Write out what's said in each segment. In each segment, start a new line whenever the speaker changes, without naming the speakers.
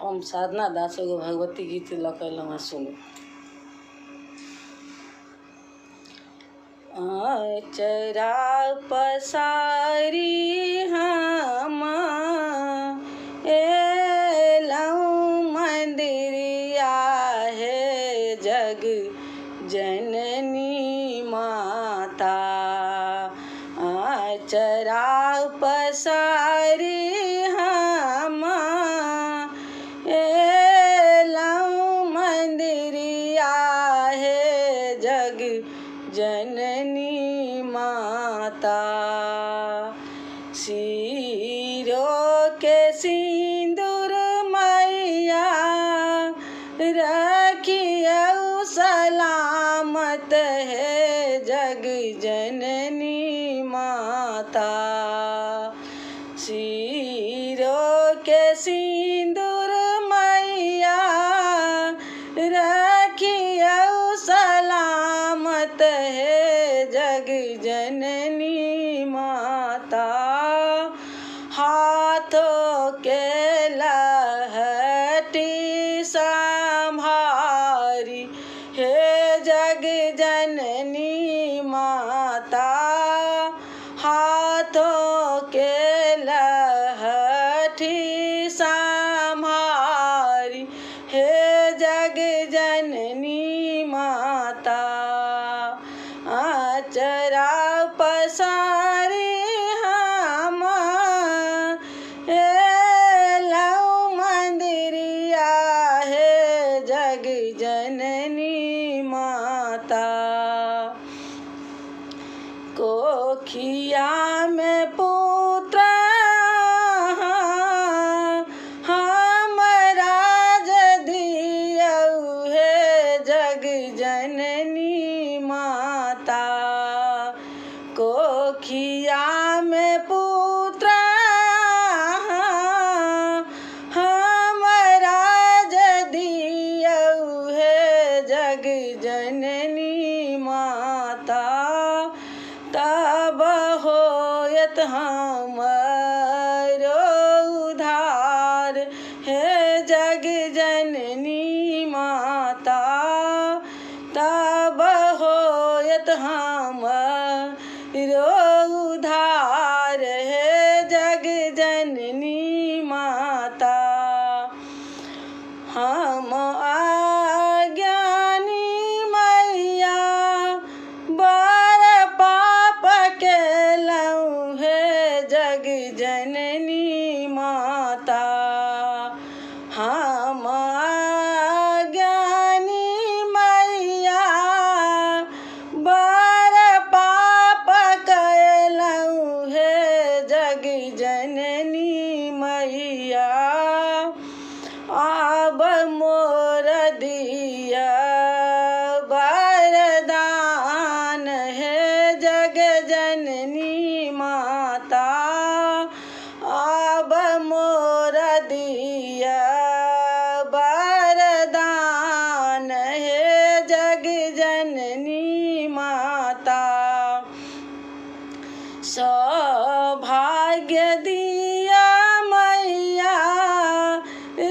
हम साधना दास एगो भगवती गीत लकलहुँ सुनू। चरा पसारी हम एलहुँ मंदिरिया हे जग जननी माता। चरा पसारी हम एलहुँ मंदिरिया हे जग जननी माता। सिरो के सिंदूर मैया रखियौ सलामत है जग जननी माता। सिरो के सिंदूर मैया रखियौ सलामत है जग जननी माता। हाथों के लहठी संभारी हे जग जननी माता। हाथों के लहठी संभारी हे जग जननी माता। चरा पसारी हम एलहुँ मंदिरिया हे जग जननी माता। कोखिया में पुत्र हमरा दियौ हे जग जननी माता। कोखिया में पुत्र हमरा दियौ हे जग जननी माता। तब होयत हमरो उद्धार हे जग जननी माता। तब होयत हमरो उद्धार हे जग जननी माता। हम अज्ञानी मैया बड़ पाप केलहुँ हे जग जननी माता। हम अज्ञानी मैया बड़ पाप केलहुँ हे जग जननी मैया। आब मोर दिया वरदान हे जग जननी माता। आब मोर दिया वरदान हे जग जननी माता। सौभाग्य दिया मैया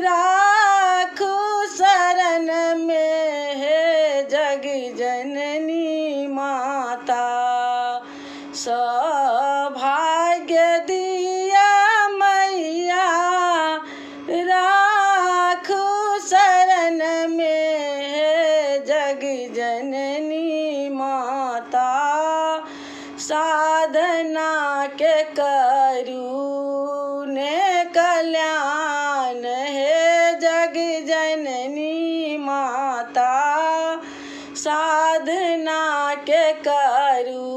राखू शरण में हे जग जननी माता। सौभाग्य दिया मैया राखू शरण में हे जग जननी माता। साधना के करू ने कल्याण हे जग जननी माता। साधना के करू